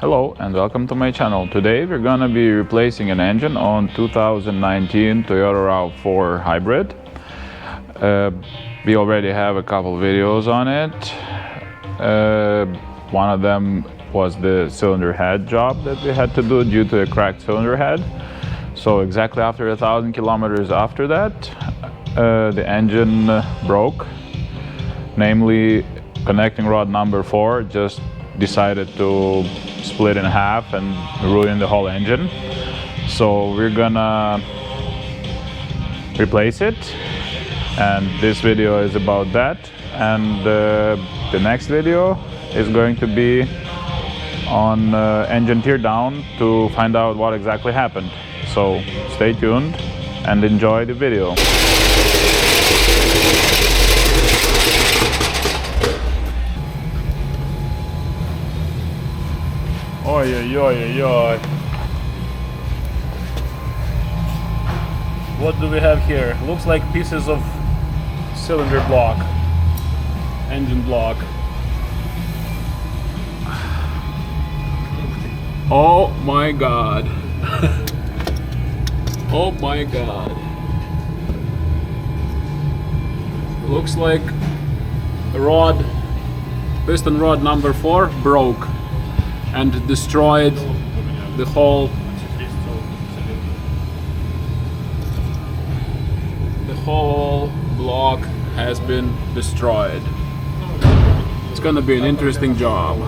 Hello and welcome to my channel. Today we're gonna be replacing an engine on 2019 Toyota RAV4 Hybrid. We already have a couple videos on it. One of them was the cylinder head job that we had to do due to a cracked cylinder head. So exactly after 1,000 kilometers after that, the engine broke. Namely, connecting rod number 4 just decided to split in half and ruin the whole engine. So we're gonna replace it, and this video is about that. And the next video is going to be on engine teardown to find out what exactly happened. So stay tuned and enjoy the video. Oi, oi, oi, oi. What do we have here? Looks like pieces of cylinder block, engine block. Oh my god. Oh my god. Looks like rod, piston rod number 4 broke and destroyed the whole block has been destroyed. It's gonna be an interesting job.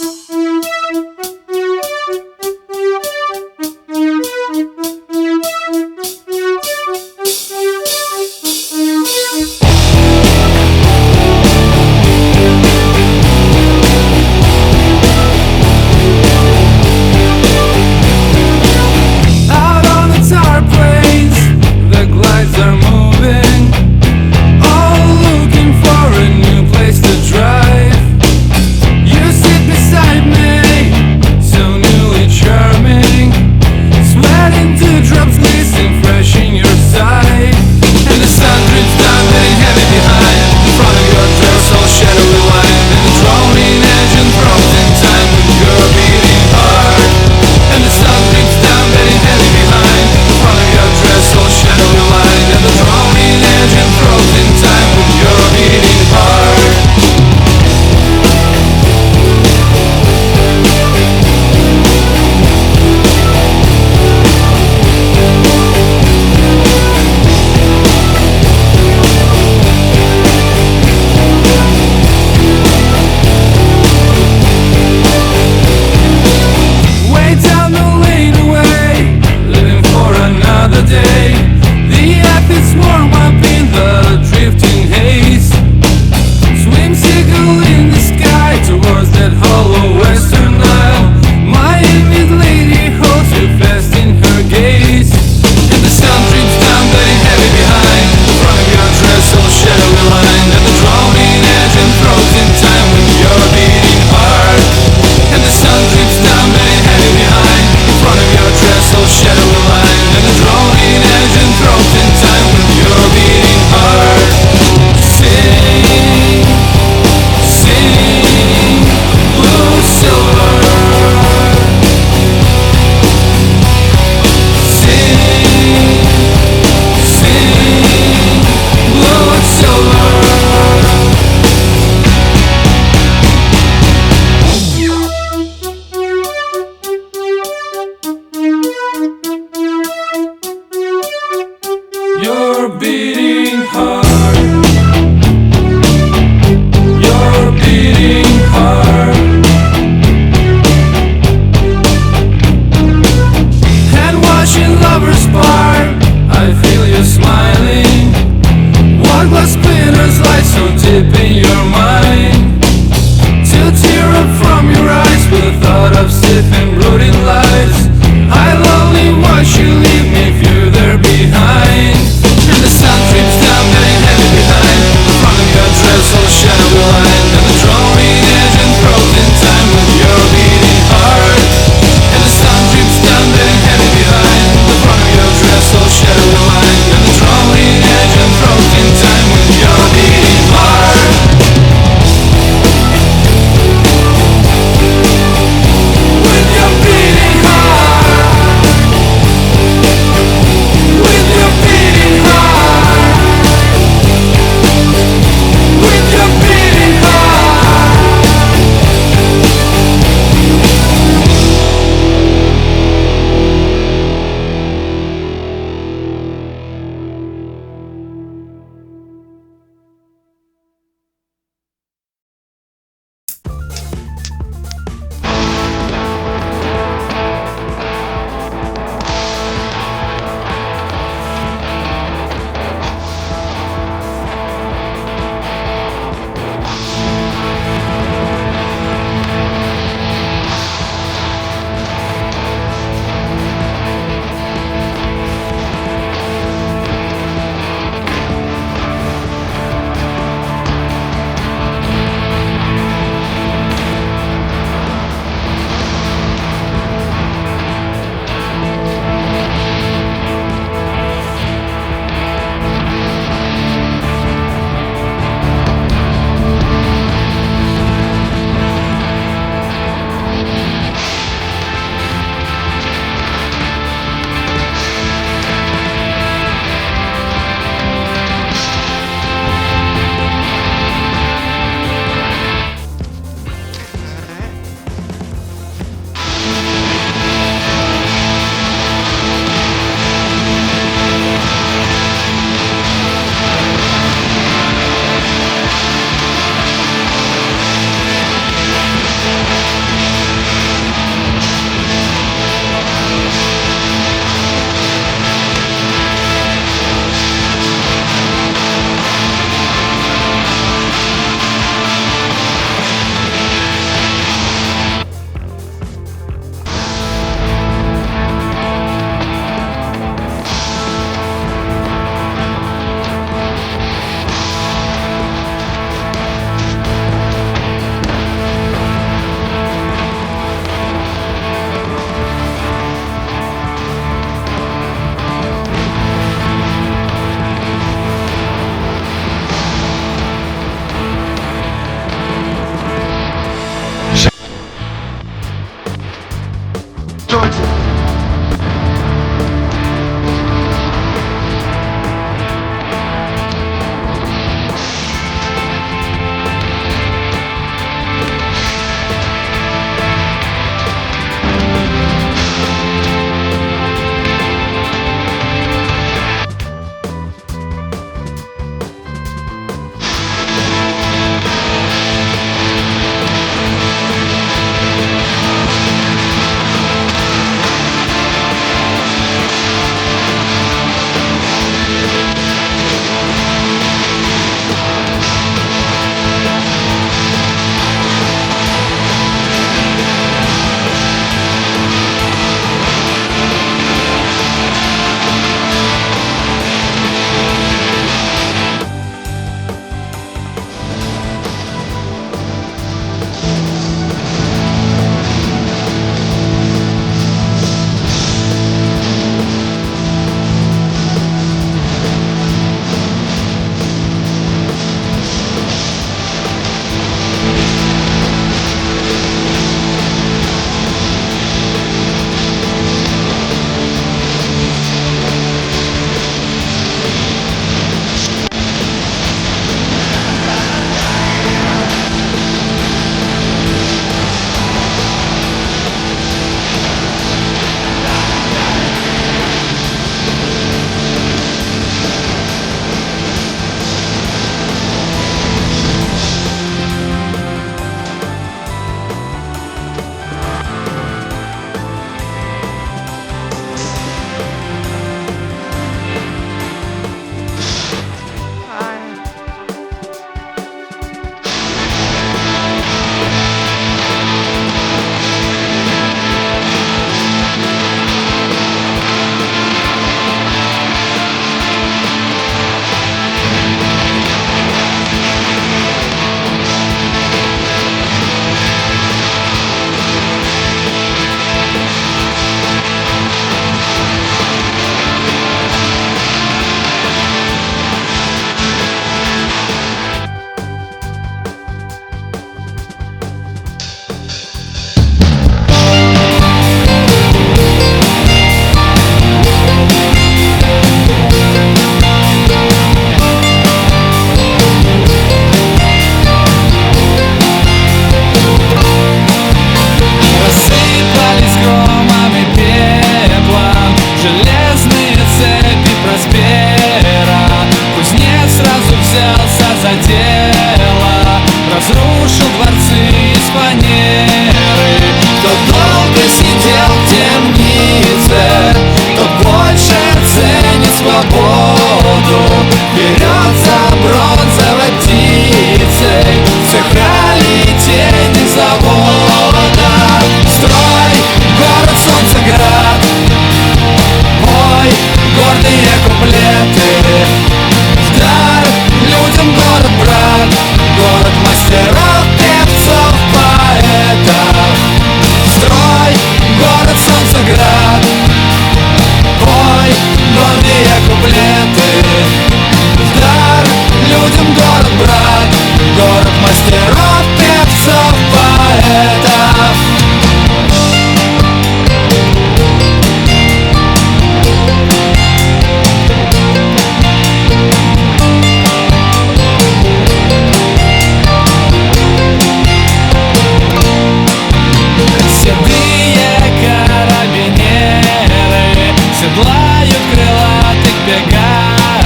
Out on the tar plains, the glides are moving, all looking for a new place to drive. You sit beside me, so newly charming, sweating dewdrops glisten fresh in your sight, and the sun drips down, getting heavy behind. In front of your dress, all shadowy line, and the droning engine throws in time with your beating heart. And the sun drips down, getting heavy behind. In front of your dress, all shadowy line, and the droning engine throws in time with your beating heart. Way down the lane away, living for another day. The athletes warm up in the drifting haze, swim seagull in the sky towards that hollow western Nile. My envied lady holds you fast in her gaze, and the sun drips down, getting heavy behind. In front of your dress, all shadowy line, and the droning engine throws in time with your beating heart. And the sun drips down, getting heavy behind. In front of your dress, all shadowy line, and the droning engine throws in time with your beating heart. Sing, sing, blue silver. Sing, sing, blue and silver. Your beating heart, your beating heart, hand washing lovers part. I feel you smiling. One glass splitters light so deep in your mind, to tear up from your eyes with the thought of stiff and brooding lies. I lonely watch you leave me further behind, and the sun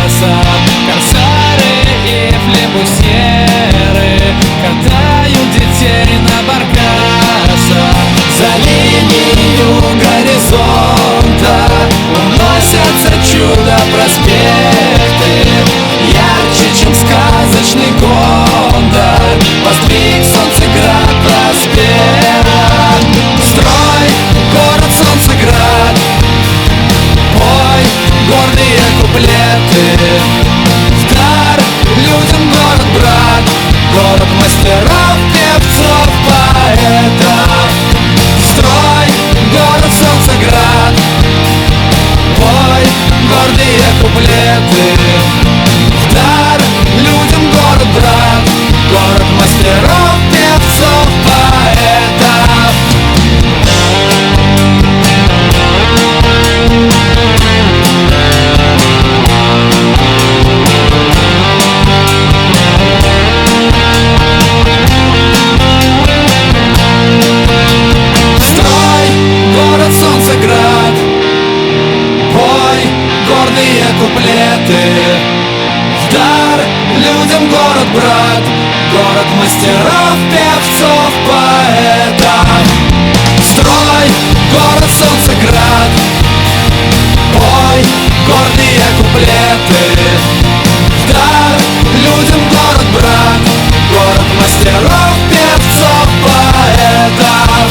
Корсары и флебусьеры катают детей на баркасах. За линию горизонта уносятся чудо-проспекты, ярче, чем сказочный Гондор, воздвиг Солнцеград проспект. Строй город Солнцеград, пой гордые куплеты, в дар людям город брат, город мастеров, певцов, поэтов. Строй город Солнцеград, пой гордые куплеты, в дар людям город брат, город мастеров, певцов, поэтов. Строй город Солнцеград, пой гордые куплеты, в дар людям город брат, город мастеров, певцов, поэтов. Строй город Солнцеград, пой гордые куплеты, в дар людям город брат, город мастеров, певцов, поэтов.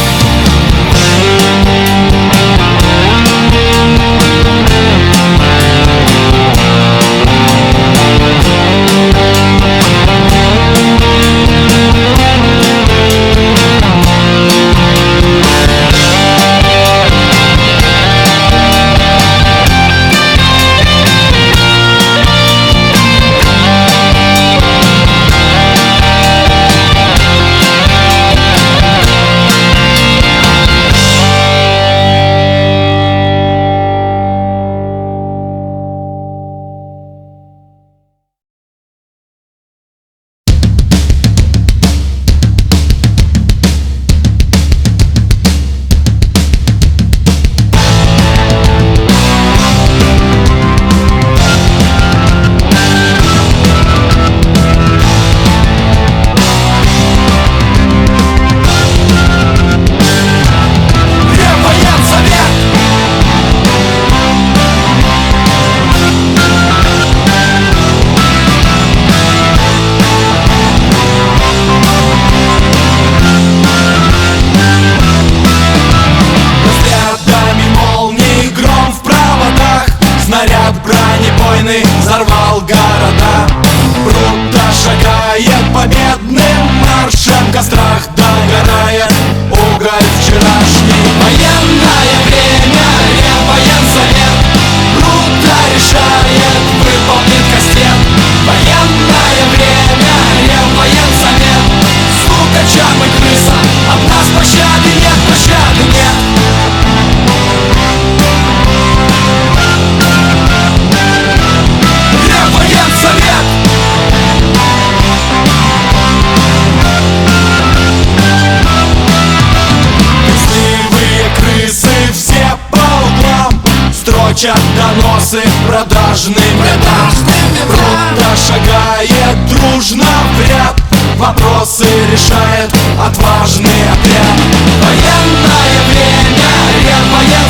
Взорвал города, круто шагает победным маршем, в кострах догорает уголь вчерашний. Военное время, Реввоенсовет круто решает, выполнит кастет. Военное время, Реввоенсовет, стукачам и крысам от нас пощады нет, пощады нет. Реввоенсовет! Трусливые крысы все по углам строчат доносы продажным рядам. Круто шагает дружно в ряд, вопросы решает отважный отряд. Военное время, Реввоенсовет